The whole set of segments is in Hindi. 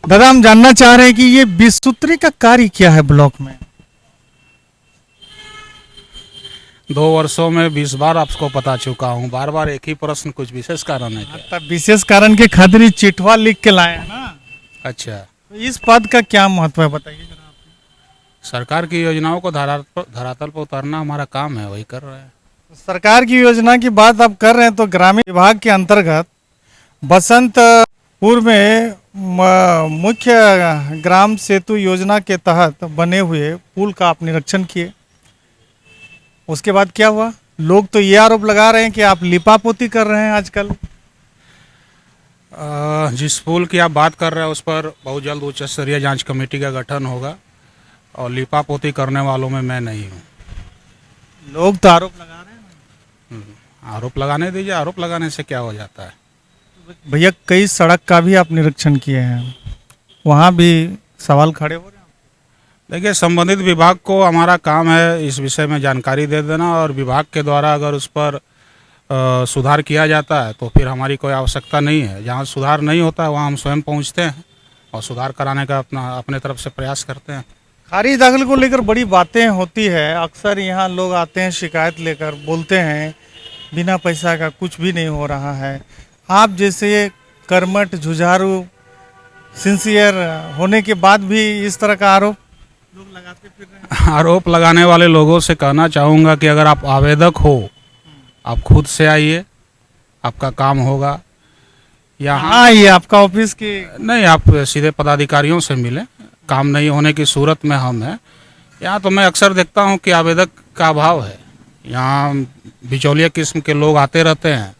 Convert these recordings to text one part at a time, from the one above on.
दादा हम जानना चाह रहे हैं कि ये 20 सूत्री का कार्य क्या है ब्लॉक में। 2 वर्षों में 20 बार आपको बता चुका हूँ, बार बार एक ही प्रश्न, कुछ विशेष कारण है क्या? तब विशेष कारण के खातिर ही चिट्ठवा लिख के लाए हैं ना। अच्छा, तो इस पद का क्या महत्व है बताइए जरा आप। सरकार की योजनाओं को धरातल पर उतारना हमारा काम है, वही कर रहे हैं। सरकार की योजना की बात आप कर रहे हैं तो ग्रामीण विभाग के अंतर्गत बसंतपुर में मुख्य ग्राम सेतु योजना के तहत बने हुए पुल का आप निरीक्षण किए। उसके बाद क्या हुआ? लोग तो ये आरोप लगा रहे हैं कि आप लिपापोती कर रहे हैं आजकल। जिस पुल की आप बात कर रहे हैं उस पर बहुत जल्द उच्च स्तरीय जांच कमेटी का गठन होगा और लिपापोती करने वालों में मैं नहीं हूँ। लोग तो आरोप लगा रहे हैं। आरोप लगाने दीजिए, आरोप लगाने से क्या हो जाता है? भैया कई सड़क का भी आप निरीक्षण किए हैं, वहाँ भी सवाल खड़े हो रहे हैं। देखिए, संबंधित विभाग को हमारा काम है इस विषय में जानकारी दे देना और विभाग के द्वारा अगर उस पर सुधार किया जाता है तो फिर हमारी कोई आवश्यकता नहीं है। जहाँ सुधार नहीं होता है वहाँ हम स्वयं पहुँचते हैं और सुधार कराने का अपने तरफ से प्रयास करते हैं। खारिज दाखिल को लेकर बड़ी बातें होती है, अक्सर यहाँ लोग आते हैं शिकायत लेकर, बोलते हैं बिना पैसा का कुछ भी नहीं हो रहा है। आप जैसे कर्मठ जुझारू सिंसियर होने के बाद भी इस तरह का आरोप लोग लगाते फिर रहे हैं। आरोप लगाने वाले लोगों से कहना चाहूँगा कि अगर आप आवेदक हो, आप खुद से आइए, आपका काम होगा। हाँ, ये आपका ऑफिस की नहीं, आप सीधे पदाधिकारियों से मिलें। काम नहीं होने की सूरत में हम हैं यहाँ। तो मैं अक्सर देखता हूँ कि आवेदक का अभाव है यहाँ, बिचौलिया किस्म के लोग आते रहते हैं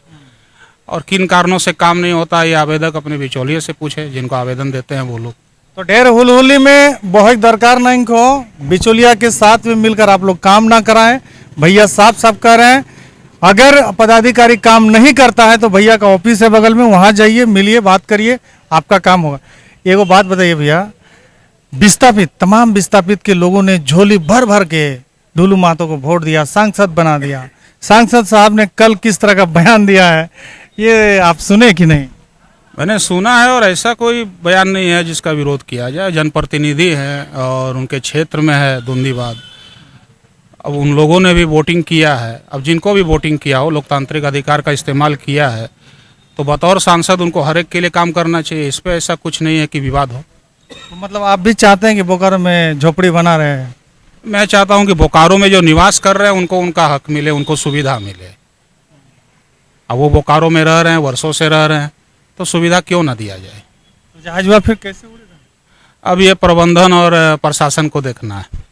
और किन कारणों से काम नहीं होता ये आवेदक अपने बिचौलिए से पूछे, जिनको आवेदन देते हैं वो लोग। तो ढेर हुलहुली में बहुत दरकार नहीं को बिचौलिया के साथ में मिलकर आप लोग काम ना कराएं। भैया साफ साफ कह रहे हैं, अगर पदाधिकारी काम नहीं करता है तो भैया का ऑफिस है बगल में, वहाँ जाइए, मिलिए, बात करिए, आपका काम होगा। एगो बात बताइए भैया, विस्थापित तमाम विस्थापित के लोगों ने झोली भर भर के ढुलू महतो को वोट दिया, सांसद बना दिया। सांसद साहब ने कल किस तरह का बयान दिया है ये आप सुने कि नहीं? मैंने सुना है और ऐसा कोई बयान नहीं है जिसका विरोध किया जाए। जनप्रतिनिधि हैं और उनके क्षेत्र में है धुंधीवाद। अब उन लोगों ने भी वोटिंग किया है। अब जिनको भी वोटिंग किया हो, लोकतांत्रिक अधिकार का इस्तेमाल किया है, तो बतौर सांसद उनको हर एक के लिए काम करना चाहिए। इस पर ऐसा कुछ नहीं है कि विवाद हो। तो मतलब आप भी चाहते हैं कि बोकारो में झोपड़ी बना रहे हैं? मैं चाहता हूं कि बोकारो में जो निवास कर रहे हैं उनको उनका हक मिले, उनको सुविधा मिले। अब वो बोकारो में रह रहे हैं, वर्षों से रह रहे हैं, तो सुविधा क्यों ना दिया जाए? तो जहाज फिर कैसे उड़ेगा? अब ये प्रबंधन और प्रशासन को देखना है।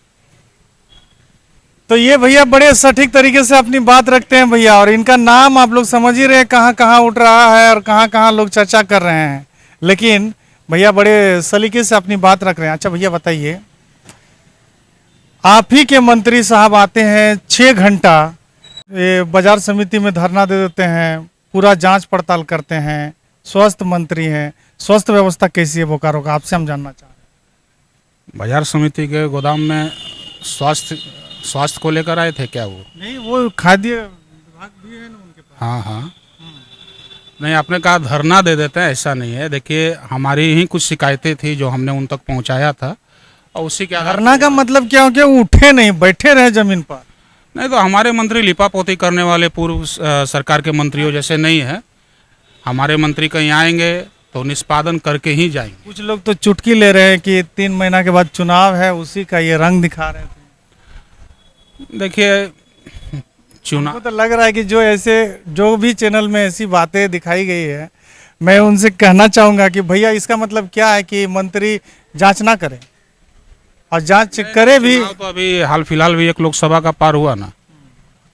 तो ये भैया बड़े सटीक तरीके से अपनी बात रखते हैं भैया, और इनका नाम आप लोग समझ ही रहे हैं कहाँ कहाँ उठ रहा है और कहाँ कहाँ लोग चर्चा कर रहे हैं, लेकिन भैया बड़े सलीके से अपनी बात रख रहे हैं। अच्छा भैया बताइए, आप ही के मंत्री साहब आते हैं 6 घंटा बाजार समिति में धरना दे देते हैं, पूरा जांच पड़ताल करते हैं, स्वास्थ्य मंत्री हैं, स्वास्थ्य व्यवस्था कैसी है बोकारो का, आपसे हम जानना चाह रहे हैं। बाजार समिति के गोदाम में स्वास्थ्य को लेकर आए थे क्या? वो नहीं, वो खाद्य विभाग भी है ना उनके पास। हाँ हाँ, नहीं, आपने कहा धरना दे देते हैं, ऐसा नहीं है। देखिए, हमारी ही कुछ शिकायतें थी जो हमने उन तक पहुंचाया था और उसी के धरना का मतलब क्या हो गया? उठे नहीं, बैठे रहे जमीन पर? नहीं, तो हमारे मंत्री लिपापोती करने वाले पूर्व सरकार के मंत्रियों जैसे नहीं है। हमारे मंत्री कहीं आएंगे तो निष्पादन करके ही जाएंगे। कुछ लोग तो चुटकी ले रहे हैं कि 3 महीना के बाद चुनाव है, उसी का ये रंग दिखा रहे थे। देखिए, चुनाव तो लग रहा है कि जो भी चैनल में ऐसी बातें दिखाई गई है, मैं उनसे कहना चाहूँगा कि भैया इसका मतलब क्या है कि मंत्री जांच ना करे, और जांच करे भी। तो अभी हाल फिलहाल भी एक लोकसभा का पार हुआ ना।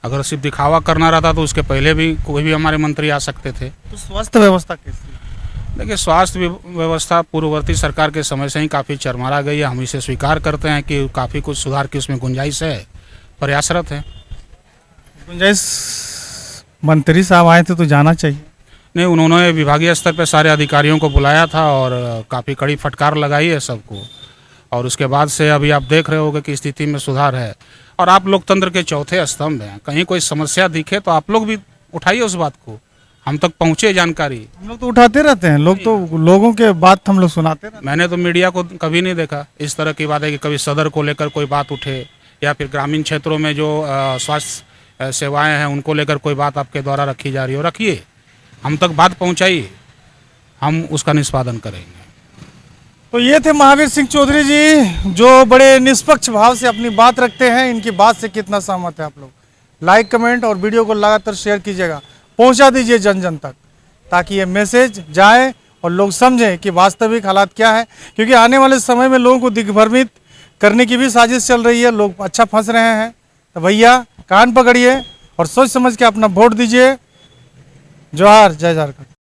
अगर सिर्फ दिखावा करना रहता तो उसके पहले भी कोई भी हमारे मंत्री आ सकते थे। तो स्वास्थ्य व्यवस्था कैसी है? देखिए, स्वास्थ्य व्यवस्था पूर्ववर्ती सरकार के समय से ही काफ़ी चरमरा गई है। हम इसे स्वीकार करते हैं कि काफ़ी कुछ सुधार की उसमें गुंजाइश है, प्रयासरत है। गुंजाइश मंत्री साहब आए थे तो जाना चाहिए। नहीं, उन्होंने विभागीय स्तर पर सारे अधिकारियों को बुलाया था और काफ़ी कड़ी फटकार लगाई है सबको, और उसके बाद से अभी आप देख रहे होगे कि स्थिति में सुधार है। और आप लोकतंत्र के चौथे स्तंभ हैं, कहीं कोई समस्या दिखे तो आप लोग भी उठाइए उस बात को, हम तक पहुँचे जानकारी। हम लोग तो उठाते रहते हैं, लोग तो लोगों के बात हम लोग सुनाते रहते मैंने तो मीडिया को कभी नहीं देखा इस तरह की बात है कि कभी सदर को लेकर कोई बात उठे या फिर ग्रामीण क्षेत्रों में जो स्वास्थ्य सेवाएं हैं उनको लेकर कोई बात आपके द्वारा रखी जा रही हो, रखिए, हम तक बात पहुंचाइए, हम उसका निष्पादन करेंगे। तो ये थे महावीर सिंह चौधरी जी, जो बड़े निष्पक्ष भाव से अपनी बात रखते हैं। इनकी बात से कितना सहमत है आप लोग? लाइक, कमेंट और वीडियो को लगातार शेयर कीजिएगा, पहुंचा दीजिए जन जन तक, ताकि ये मैसेज जाए और लोग समझें कि वास्तविक हालात क्या है। क्योंकि आने वाले समय में लोगों को दिग्भ्रमित करने की भी साजिश चल रही है, लोग अच्छा फंस रहे हैं। तो भैया कान पकड़िए और सोच समझ के अपना वोट दीजिए। जोहार, जय झारखंड।